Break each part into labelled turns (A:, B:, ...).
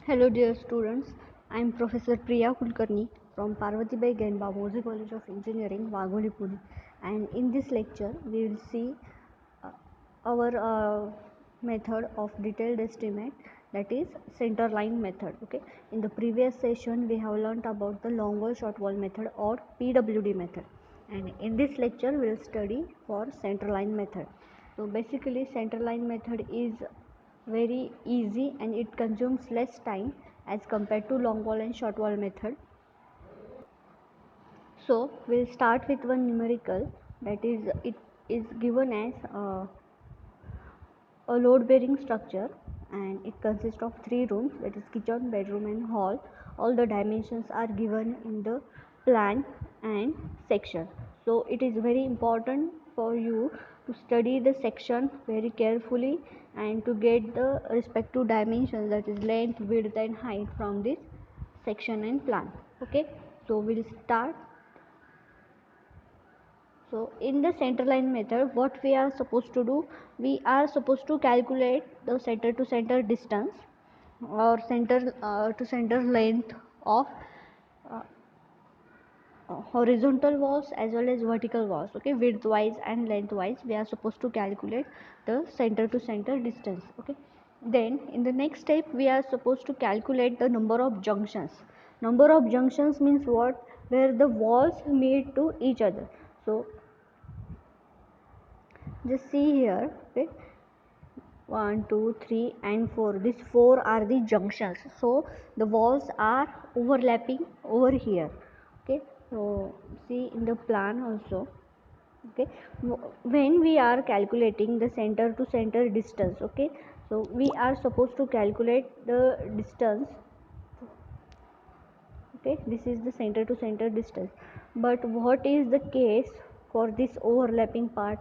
A: Hello dear students, I am Professor Priya Kulkarni from Parvatibai Genba Mose College of Engineering, Wagholi, Pune, and in this lecture we will see uh, our method of detailed estimate, that is center line method. Okay, in the previous session we have learnt about the long wall short wall method or PWD method, and in this lecture we will study for center line method. So basically center line method is very easy and it consumes less time as compared to long wall and short wall method. So we'll start with one numerical, that is it is given as a load bearing structure, and it consists of three rooms, that is kitchen, bedroom and hall. All the dimensions are given in the plan and section. So it is very important for you to study the section very carefully and to get the respective dimensions, that is length, width and height from this section and plan. Okay, so we'll start. So in the center line method, what we are supposed to do, we are supposed to calculate the center to center distance or center to center length of uh, horizontal walls as well as vertical walls. Okay, width wise and length wise we are supposed to calculate the center to center distance. Okay, then in the next step we are supposed to calculate the number of junctions. Number of junctions means what? Where the walls meet to each other. So just see here. Okay, 1 2 3 and 4, these four are the junctions, so the walls are overlapping over here. Okay, so see in the plan also. Okay, when we are calculating the center to center distance, okay, so we are supposed to calculate the distance. Okay, this is the center to center distance, but what is the case for this overlapping part?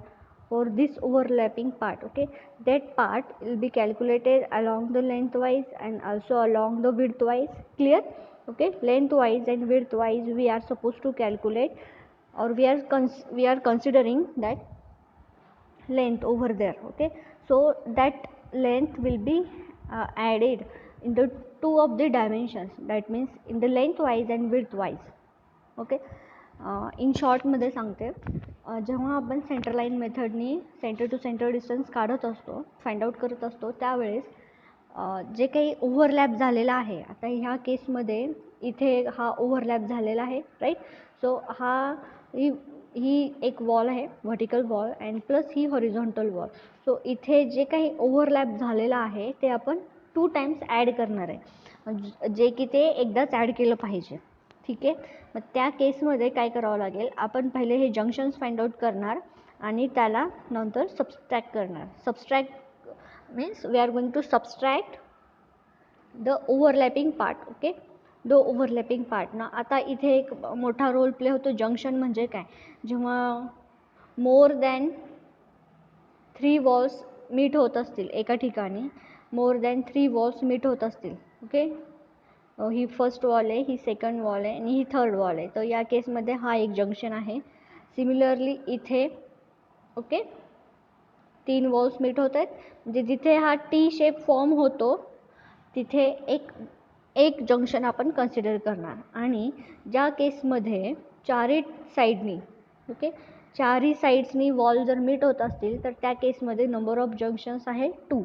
A: For this overlapping part, okay, that part will be calculated along the lengthwise and also along the widthwise. Clear? Okay, lengthwise and widthwise we are supposed to calculate, or we are considering that length over there. Okay, so that length will be added in the two of the dimensions, that means in the lengthwise and widthwise. Okay, in शॉर्टमध्ये सांगते, जेव्हा आपण centre line मेथडनी centre to centre distance काढत असतो, find out करत असतो, त्यावेळेस जे काही ओव्हरलॅप झालेला आहे, आता ह्या केसमध्ये इथे हा ओव्हरलॅप झालेला आहे, राईट. सो हा ही एक वॉल आहे, व्हर्टिकल वॉल अँड प्लस ही हॉरिझॉन्टल वॉल. सो इथे जे काही ओव्हरलॅप झालेलं आहे ते आपण 2 टाइम्स ॲड करणार आहे, जे की ते एकदाच ॲड केलं पाहिजे. ठीक आहे, मग त्या केसमध्ये काय करावं लागेल, आपण पहिले हे जंक्शन्स फाइंड आउट करणार आणि त्याला नंतर सबस्ट्रॅक्ट करणार. Subtract means we are going to subtract the overlapping part. Okay, the overlapping part ना. आता इथे एक मोठा रोल प्ले होतो. जंक्शन म्हणजे काय? जेव्हा मोर दॅन 3 वॉल्स मीट होत असतील एका ठिकाणी, मोर दॅन 3 वॉल्स मीट होत असतील. ओके, ही फर्स्ट वॉल आहे, ही सेकंड वॉल आहे आणि ही थर्ड वॉल आहे. तर या केसमध्ये हा एक जंक्शन आहे. सिमिलरली इथे ओके 3 वॉल्स मीट होत आहेत, म्हणजे जिथे हा टी शेप फॉर्म होतो तिथे एक जंक्शन आपण कन्सिडर करणार. आणि ज्या केसमध्ये चारही साईडनी ओके चारही साईड्सनी वॉल जर मीट होत असतील तर त्या केसमध्ये नंबर ऑफ जंक्शन्स आहे 2.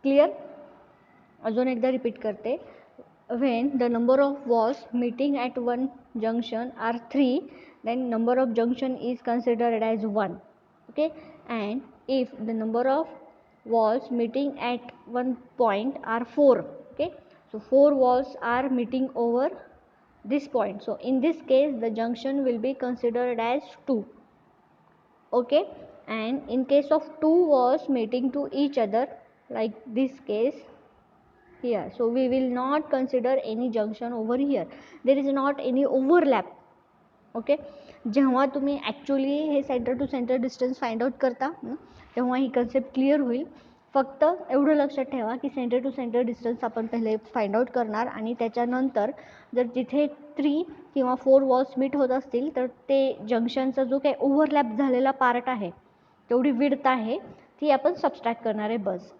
A: क्लिअर? अजून एकदा रिपीट करते. when the number of walls meeting at one junction are 3, then number of junction is considered as 1. Okay, and if the number of walls meeting at one point are 4, okay, so 4 walls are meeting over this point, so in this case the junction will be considered as 2. Okay, and in case of 2 walls meeting to each other, like this case here, so we will not consider any junction over here. There is not any overlap. Okay, जेव्हा तुम्ही actually हे center to centre distance find out करता तेव्हा ही concept clear होईल. फक्त एवढं लक्षात ठेवा की सेंटर टू सेंटर डिस्टन्स आपण पहिले फाइंड आउट करणार आणि त्याच्यानंतर जर तिथे 3 किंवा 4 वॉल्स मीट होत असतील तर ते जंक्शनचा जो काही ओव्हरलॅप झालेला पार्ट आहे, तेवढी विड्थ आहे ती आपण सबस्ट्रॅक्ट करणार आहे, बस.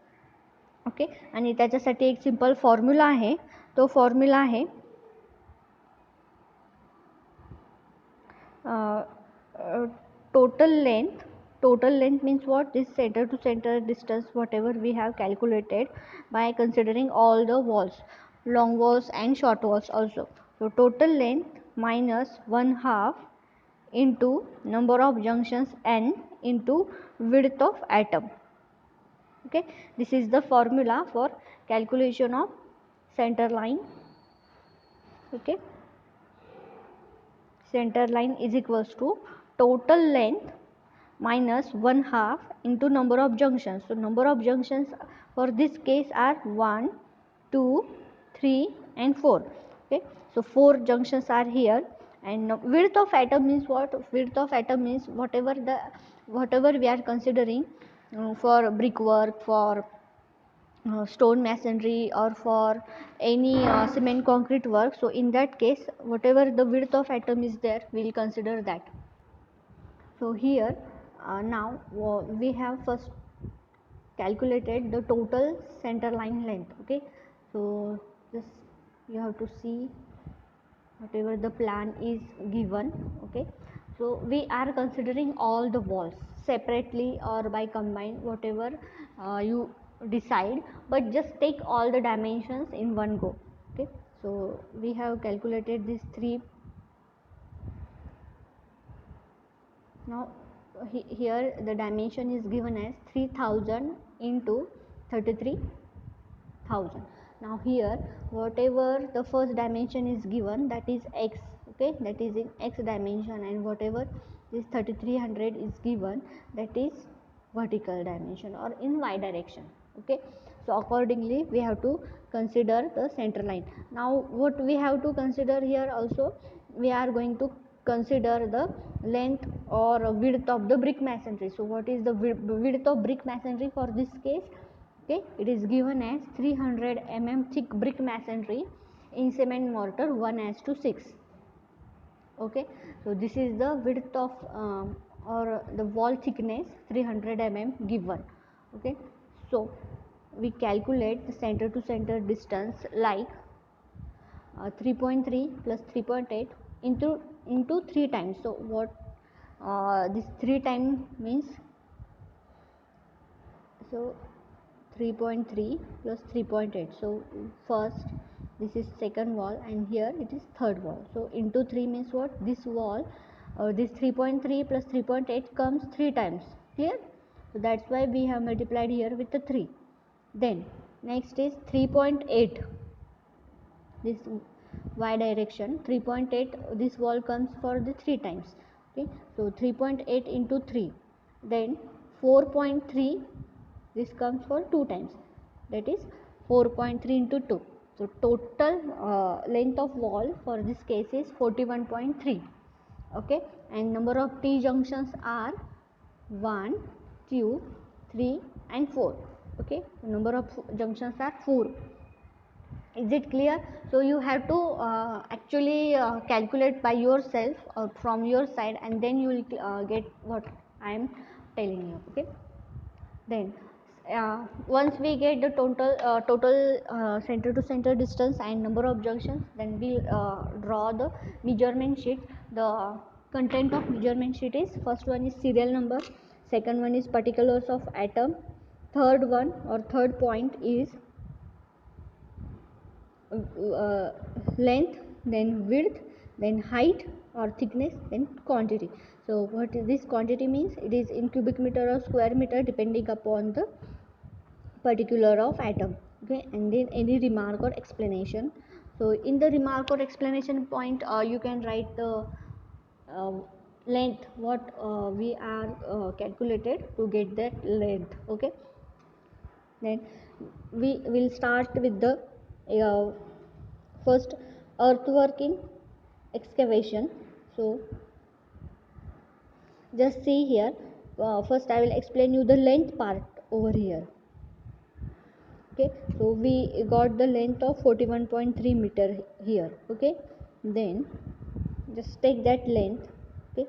A: ओके. आणि त्याच्यासाठी एक सिंपल फॉर्म्युला आहे. तो फॉर्म्युला आहे total length means what? This center to center distance whatever we have calculated by considering all the walls, long walls and short walls also. So total length minus 1/2 into number of junctions n into width of atom. Okay, this is the formula for calculation of center line. Okay, center line is equals to total length minus 1/2 into number of junctions. So number of junctions for this case are 1, 2, 3 and 4. Okay, so 4 junctions are here. And width of atom means what? Width of atom means whatever we are considering for brickwork, for stone masonry, or for any cement concrete work. So in that case, whatever the width of atom is there, we will consider that. So here now we have first calculated the total center line length. Okay, so this you have to see whatever the plan is given. Okay, so we are considering all the walls separately or by combined, whatever you decide, but just take all the dimensions in one go. Okay, so we have calculated these three. Now here the dimension is given as 3000 into 33,000. Now here whatever the first dimension is given, that is x. Okay, that is in x dimension, and whatever this 3300 is given, that is vertical dimension or in y direction. Okay, so accordingly we have to consider the center line. Now what we have to consider here also, we are going to consider the length or width of the brick masonry. So what is the width of brick masonry for this case? Okay, it is given as 300 mm thick brick masonry in cement mortar 1:6. Okay, so this is the width of or the wall thickness 300 mm given. Okay, so we calculate the center to center distance like 3.3 plus 3.8 into 3 times. So what this 3 times means, so 3.3 plus 3.8. so first this is second wall and here it is third wall. So into 3 means what? This wall this 3.3 plus 3.8 comes 3 times. Clear? So that's why we have multiplied here with the 3. Then next is 3.8, this y direction 3.8, this wall comes for the 3 times. Okay, so 3.8 into 3, then 4.3, this comes for 2 times, that is 4.3 into 2. So total length of wall for this case is 41.3. Okay, and number of T junctions are 1, 2, 3 and 4. Okay, number of junctions are 4. Is it clear? So you have to actually calculate by yourself from your side, and then you will get what I am telling you. Okay, then once we get the total center to center distance and number of junctions, then we draw the measurement sheet. The content of measurement sheet is, first one is serial number, second one is particulars of atom, third one or third point is length, then width, then height or thickness, then quantity. So what is this quantity means? It is in cubic meter or square meter depending upon the particular of atom. Okay, and then any remark or explanation. So in the remark or explanation point you can write the uh, length what we are calculated to get that length. Okay, then we will start with the uh, first earthworking excavation. So just see here, first I will explain you the length part over here. Okay, so we got the length of 41.3 meter here. Okay, then just take that length. Okay,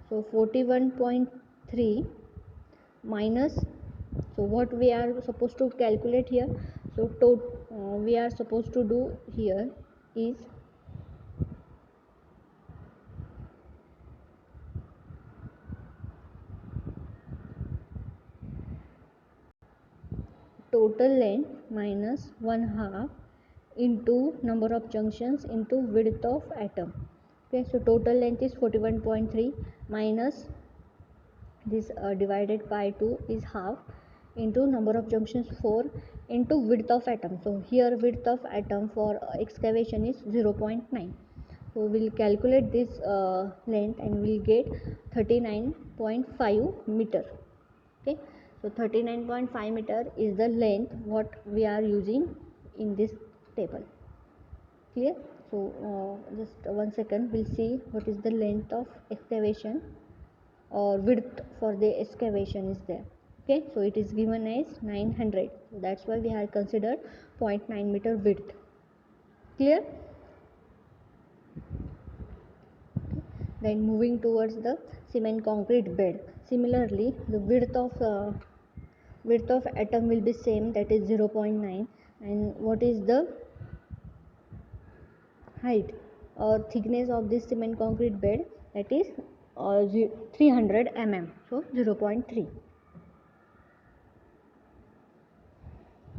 A: so 41.3 minus So what we are supposed to calculate here, so we are supposed to do here is total length minus 1/2 into number of junctions into width of atom. Okay, so total length is 41.3 minus this divided by 2 is half into number of junctions 4 into width of atom. So here width of atom for excavation is 0.9. So we'll calculate this length and we'll get 39.5 meter. Okay, so 39.5 meter is the length what we are using in this table. Clear? So just 1 second, we'll see what is the length of excavation or width for the excavation is there. Okay, so it is given as 900, so that's why we have considered 0.9 meter width. Clear? Then moving towards the cement concrete bed, similarly the width of atom will be same, that is 0.9, and what is the height or thickness of this cement concrete bed, that is 300 mm, so 0.3.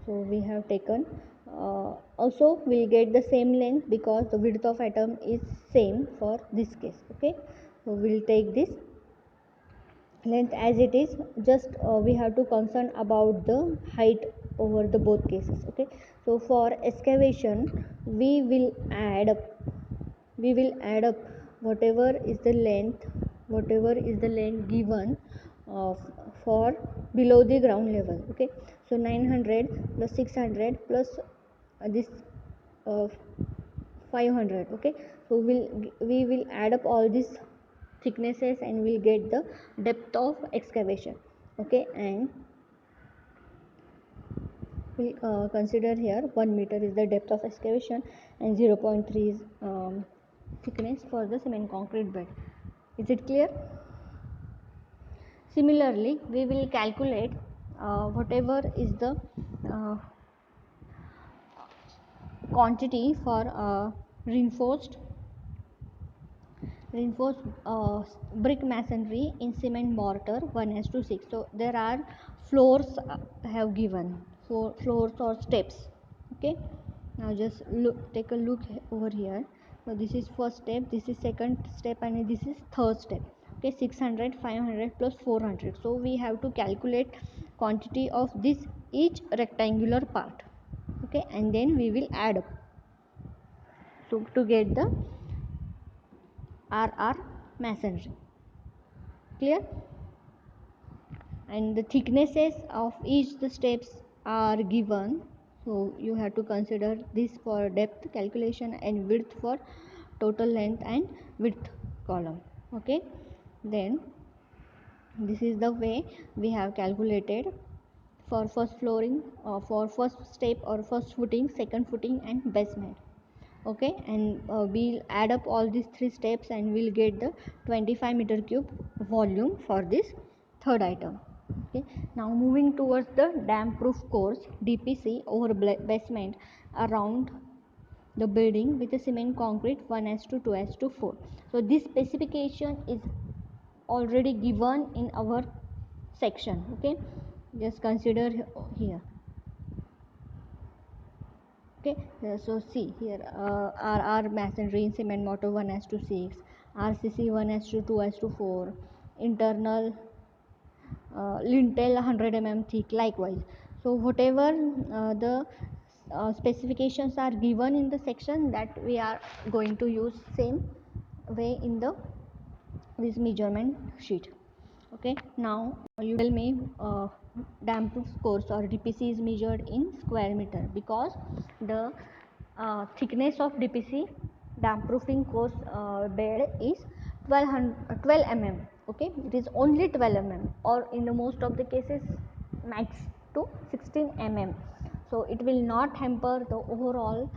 A: So we have taken also we'll get the same length because the width of atom is same for this case. Okay, so we'll take this length as it is, just we have to concern about the height over the both cases. Okay, so for excavation we will add up whatever is the length given uh, for below the ground level. Okay, so 900 plus 600 plus this uh, 500. Okay, so we will add up all these thicknesses and we'll get the depth of excavation. Okay, and we consider here 1 meter is the depth of excavation and 0.3 is thickness for the cement concrete bed. Is it clear? Similarly, we will calculate whatever is the uh, quantity for reinforced brick masonry in cement mortar 1:6. So there are floors have given floors or steps. Okay, now just take a look over here. So this is first step, this is second step, and this is third step. Okay, 600, 500 plus 400. So we have to calculate quantity of this each rectangular part. Okay, and then we will add up to get the RR masonry. Clear? And the thicknesses of each the steps are given, so you have to consider this for depth calculation and width for total length and width column. Okay, then this is the way we have calculated for first flooring, for first step or first footing, second footing and basement. Okay, and we'll add up all these three steps and we'll get the 25 meter cube volume for this third item. Okay, now moving towards the dam proof course DPC over basement around the building with a cement concrete 1:2 2:4. So this specification is already given in our section. Okay, just consider here. Okay, so see here RR masonry in cement mortar 1:6, RCC 1:2:4, internal lintel 100 thick likewise. So whatever the specifications are given in the section, that we are going to use same way in the this measurement sheet. Okay, now you tell me dam proof course or DPC is measured in square meter because the thickness of DPC dam proofing course bed is 12 mm. Okay, it is only 12 mm or in the most of the cases max to 16 mm. So it will not hamper the overall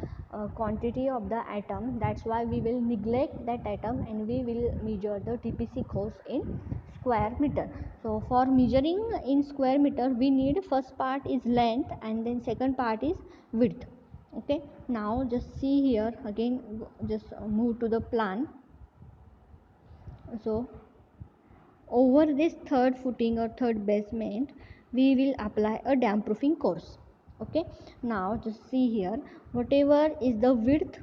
A: quantity of the atom. That's why we will neglect that atom and we will measure the DPC course in square meter. So for measuring in square meter, we need first part is length and then second part is width. Okay, now just see here again, just move to the plan. So over this third footing or third basement, we will apply a damp proofing course. Okay, now just see here, whatever is the width,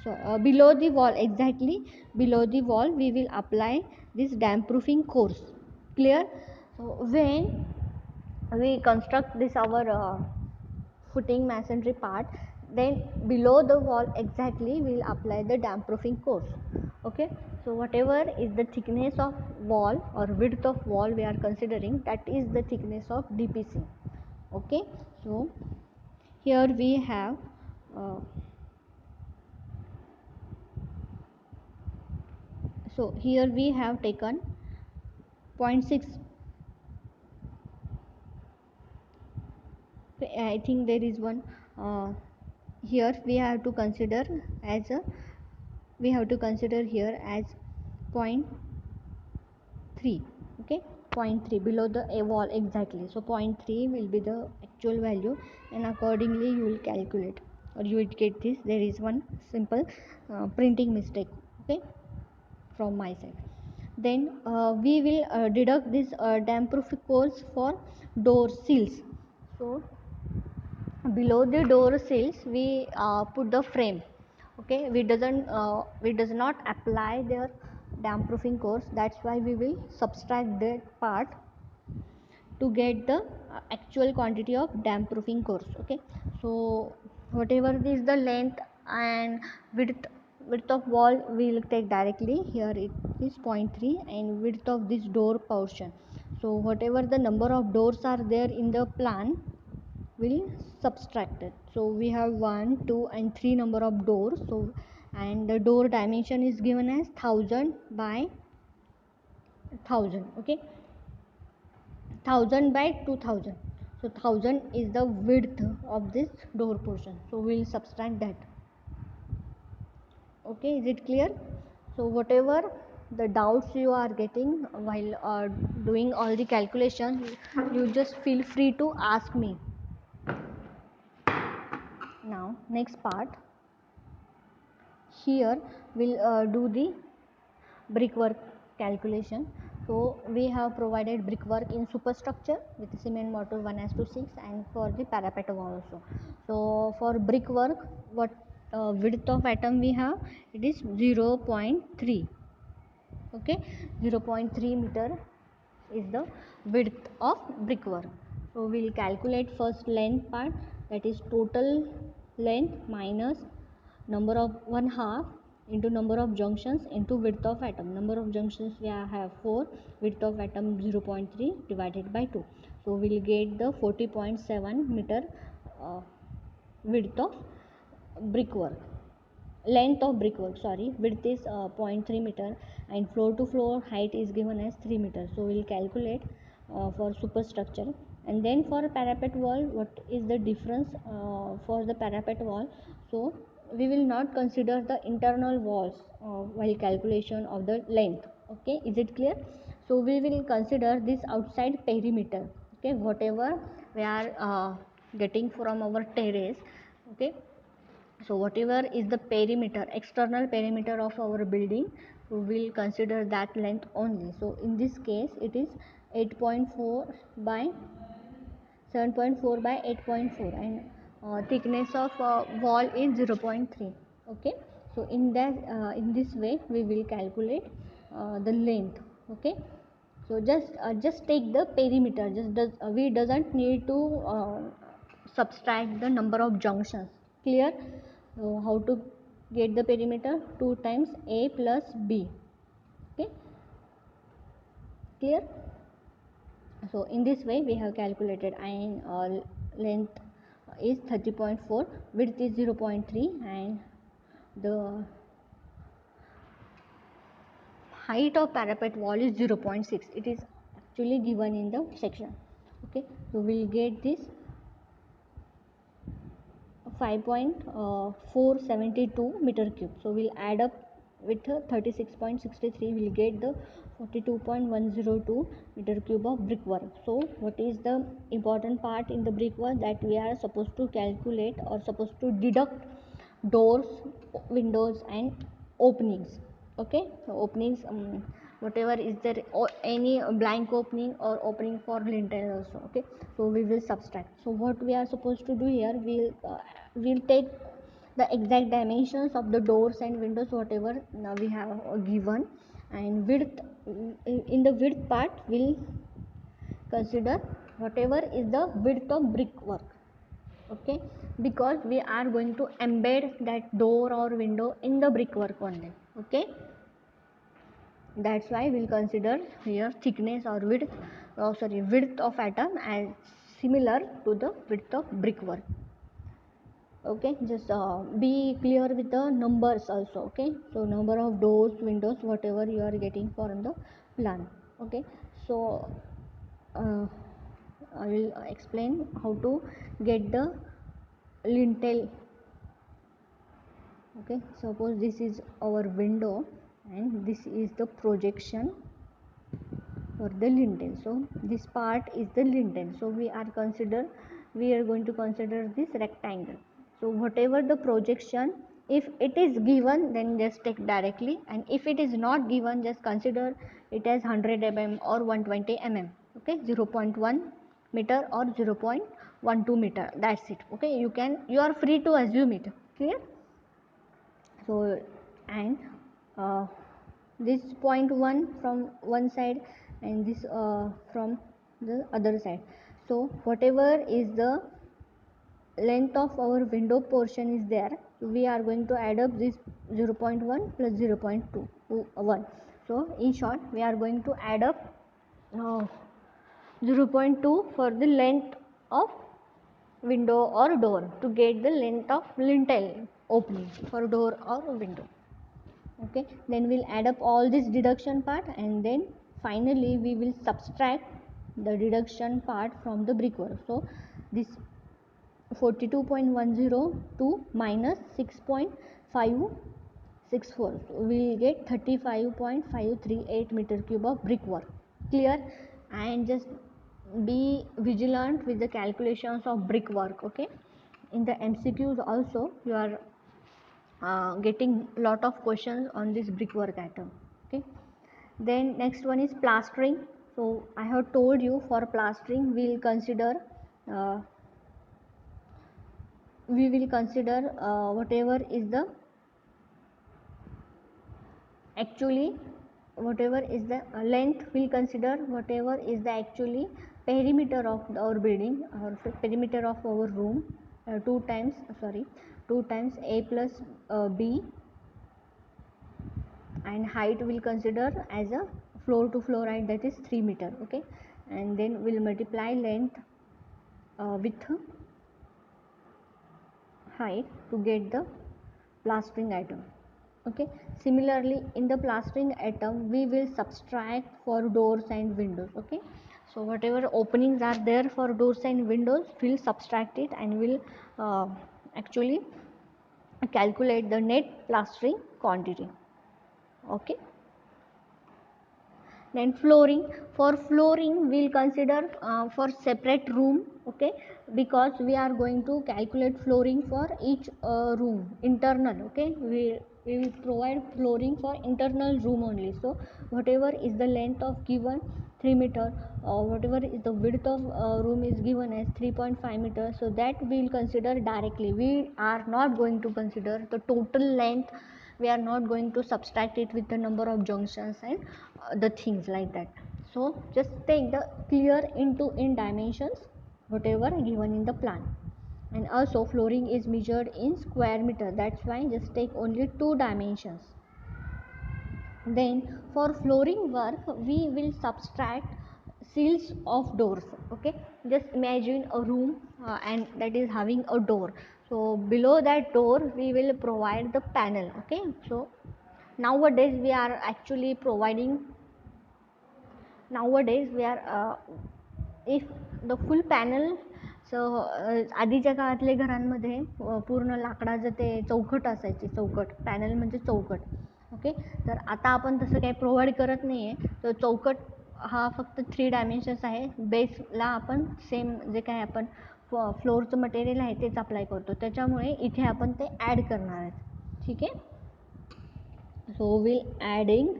A: so below the wall, exactly below the wall, we will apply this damp proofing course. Clear? So when we construct this our footing masonry part, then below the wall exactly we will apply the damp proofing course. Okay, so whatever is the thickness of wall or width of wall we are considering, that is the thickness of DPC. Okay, so here we have so here we have taken 0.6. I think there is one here we have to consider as a, we have to consider here as 0.3. Okay, 0.3 below the wall exactly, so 0.3 will be the actual value, and accordingly you will calculate or you will get this. There is one simple printing mistake, okay, from my side. Then we will deduct this damp proof course for door seals. So below the door sills we put the frame. Okay, we does not apply their damp proofing course, that's why we will subtract that part to get the actual quantity of damp proofing course. Okay, so whatever is the length and width of wall we will take directly here, it is 0.3, and width of this door portion, so whatever the number of doors are there in the plan will subtract it. So we have 1, 2 and 3 number of doors, so and the door dimension is given as 1000 by 1000. Okay, 1000 by 2000, so 1000 is the width of this door portion, so we'll subtract that. Okay, is it clear? So whatever the doubts you are getting while doing all the calculations, you just feel free to ask me. Now next part, here we'll do the brickwork calculation. So we have provided brickwork in superstructure with cement mortar 1:6 and for the parapet wall also. So for brickwork, what width of atom we have, it is 0.3. Okay, 0.3 meter is the width of brickwork. So we will calculate first length part, that is total length minus number of 1/2 into number of junctions into width of atom. Number of junctions we have 4, width of atom 0.3 divided by 2. So we will get the 40.7 meter width of brickwork, length of brickwork, sorry, width is 0.3 meter and floor to floor height is given as 3 meters. So we will calculate for superstructure. And then for parapet wall, what is the difference for the parapet wall? So we will not consider the internal walls while calculation of the length. Okay, is it clear? So we will consider this outside perimeter. Okay, whatever we are getting from our terrace. Okay, so whatever is the perimeter, external perimeter of our building, we will consider that length only. So in this case it is 8.4 by 7.4 by 8.4, and thickness of wall is 0.3. Okay, so in that in this way we will calculate the length. Okay, so just take the perimeter, we doesn't need to subtract the number of junctions. Clear? So how to get the perimeter? 2 times a plus b. Okay, clear? So in this way we have calculated, and length is 30.4, width is 0.3, and the height of parapet wall is 0.6. It is actually given in the section. Okay, so we will get this 5.472 meter cube. So we'll add up with 36.63 will get the 42.102 meter cube of brickwork. So what is the important part in the brickwork? That we are supposed to calculate or supposed to deduct doors, windows and openings. Okay, so openings, whatever is there, or any blank opening or opening for lintel also. Okay, so we will subtract. So what we are supposed to do here, we'll take the exact dimensions of the doors and windows whatever now we have given, and width, in the width part we'll consider whatever is the width of brickwork. Okay, because we are going to embed that door or window in the brickwork only. Okay, that's why we'll consider here thickness or width, width of atom as similar to the width of brickwork. Okay, just be clear with the numbers also. Okay, so number of doors, windows, whatever you are getting from the plan. Okay, so I will explain how to get the lintel. Okay, suppose this is our window and this is the projection for the lintel. So this part is the lintel. So we are going to consider this rectangle. So whatever the projection, if it is given then just take directly, and if it is not given just consider it as 100 mm or 120 mm. Okay, 0.1 meter or 0.12 meter, that's it. Okay, you are free to assume it. Clear? So and this 0.1 from one side and this from the other side. So whatever is the length of our window portion is there, we are going to add up this 0.1 plus 0.2 1. So in short we are going to add up 0.2 for the length of window or door to get the length of lintel opening for door or window. Okay, then we'll add up all this deduction part, and then finally we will subtract the deduction part from the brickwork. So this 42.102 minus 6.564, so we will get 35.538 meter cube of brickwork. Clear? And just be vigilant with the calculations of brickwork. Okay, in the MCQs also you are getting lot of questions on this brickwork item. Okay, then next one is plastering. So I have told you for plastering we will consider whatever is the actually whatever is the length, we'll consider whatever is the actually perimeter of our building or perimeter of our room, 2 times a plus b, and height will consider as a floor to floor height, that is 3 meter. Okay, and then we'll multiply length with height to get the plastering item. Okay, similarly in the plastering item we will subtract for doors and windows. Okay, so whatever openings are there for doors and windows we'll subtract it, and we'll actually calculate the net plastering quantity. Okay, then flooring, for flooring we'll consider for separate room. Okay, because we are going to calculate flooring for each room internal. Okay, we will provide flooring for internal room only. So whatever is the length of given 3 meter, or whatever is the width of room is given as 3.5 meter, so that we will consider directly. We are not going to consider the total length, we are not going to subtract it with the number of junctions and the things like that. So just take the clear into in dimensions whatever given in the plan. And also flooring is measured in square meter, that's why just take only 2 dimensions. Then for flooring work we will subtract seals of doors. Okay, just imagine a room and that is having a door, so below that door we will provide the panel. Okay, so nowadays we are actually providing, if the full panel, सो आधीच्या काळातल्या घरांमध्ये पूर्ण लाकडाचं ते चौकट असायचे, चौकट panel म्हणजे चौकट. ओके. तर आता आपण तसं काही प्रोव्हाइड करत नाही आहे. तर चौकट हा फक्त 3 डायमेन्शन्स आहे. बेसला आपण सेम जे काय आपण फ्लोअरचं मटेरियल आहे तेच अप्लाय करतो, त्याच्यामुळे इथे आपण ते ॲड करणार आहेत. ठीक आहे. So will adding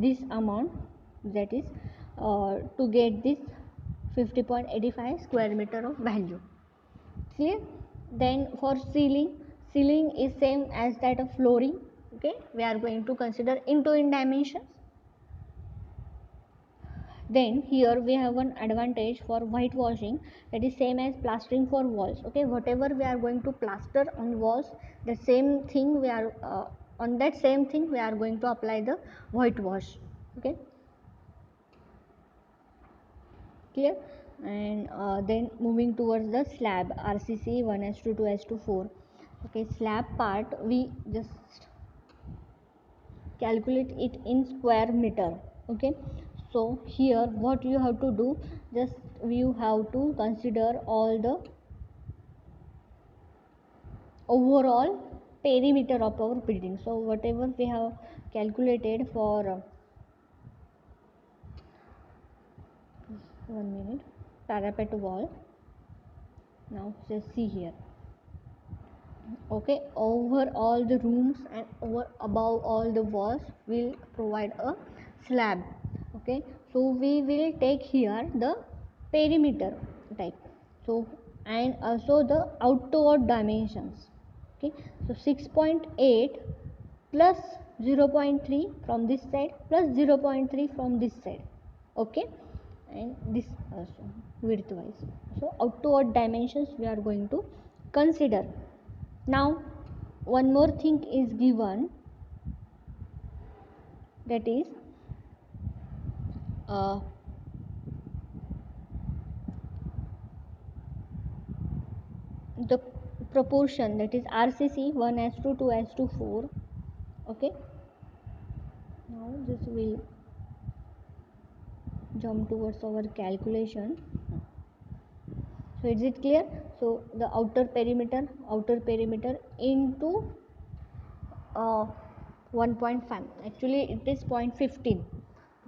A: this amount, that is to get this 50.85 square meter of value. Clear? Then for ceiling is same as that of flooring. Okay, we are going to consider into in dimensions. Then here we have one advantage for whitewashing, that is same as plastering for walls. Okay, whatever we are going to plaster on walls, the same thing we are on that same thing we are going to apply the whitewash. Okay, clear? And then moving towards the slab RCC 1:2 2:4. Okay, slab part we just calculate it in square meter. Okay, so here what you have to do, just you have to consider all the overall perimeter of our building. So whatever we have calculated for 1 minute parapet wall, now just see here. Okay, over all the rooms and over above all the walls will provide a slab. Okay, so we will take here the perimeter type. So and also the outward dimensions. Okay, so 6.8 plus 0.3 from this side plus 0.3 from this side. Okay, and this also width wise. So outward dimensions we are going to consider. Now one more thing is given, that is the proportion, that is RCC 1:2 2:4. Okay, now this will jump towards our calculation. So is it clear? So the outer perimeter into 1.5, actually it is 0.15.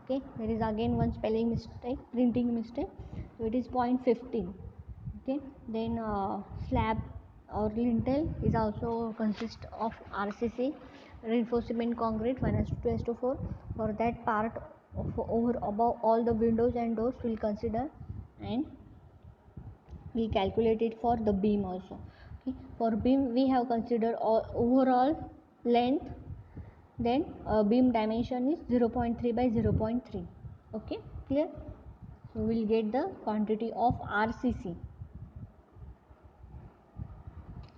A: Okay, there is again one spelling mistake, printing mistake, so it is 0.15. Okay, then slab or lintel is also consist of RCC reinforcement concrete 1:2:4. For that part of over above all the windows and doors will consider, and we calculate it for the beam also. Okay, for beam we have considered all overall length, then beam dimension is 0.3 by 0.3. Okay, clear? So we will get the quantity of RCC.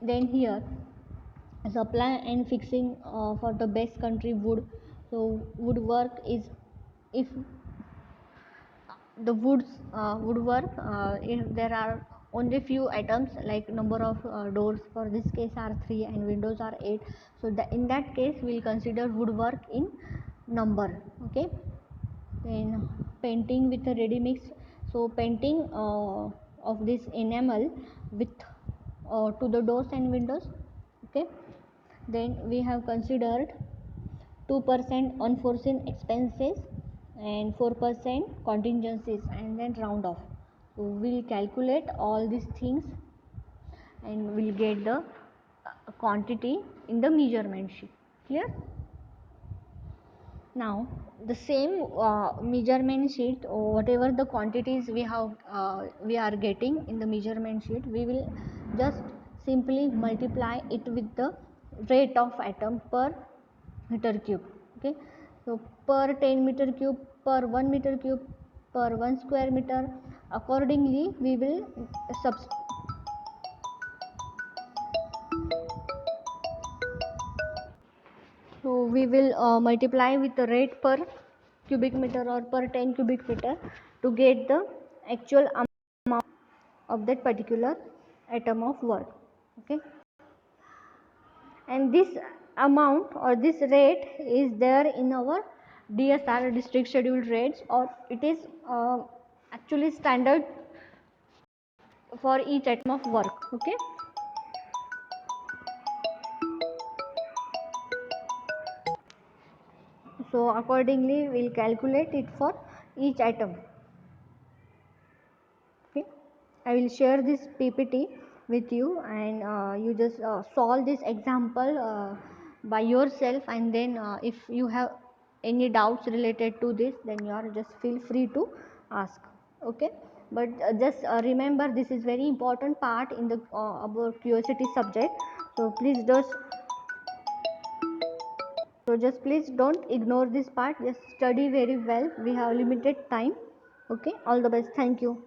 A: Then here supply and fixing for the base country wood. So woodwork is, if the woodwork, if there are only few items, like number of doors for this case are 3 and windows are 8, so in that case we will consider woodwork in number. Okay, then painting with a ready mix. So painting of this enamel with to the doors and windows. Okay, then we have considered 2% unforeseen expenses and 4% contingencies, and then round off. So we'll calculate all these things and we'll get the quantity in the measurement sheet. Clear? Now the same measurement sheet, or whatever the quantities we are getting in the measurement sheet, we will just simply multiply it with the rate of atom per meter cube. Okay, so per 10 meter cube, per 1 meter cube, per 1 square meter, accordingly we will so we will multiply with the rate per cubic meter or per 10 cubic meter to get the actual amount of that particular atom of work. Okay, and this amount or this rate is there in our DSR, district scheduled rates, or it is actually standard for each atom of work. Okay, So accordingly we'll calculate it for each item. Okay, I will share this PPT with you, and you just solve this example by yourself, and then if you have any doubts related to this, then you are just feel free to ask. Okay, but just remember, this is very important part in the about curiosity subject, so please don't ignore this part, just study very well, we have limited time. Okay, all the best, thank you.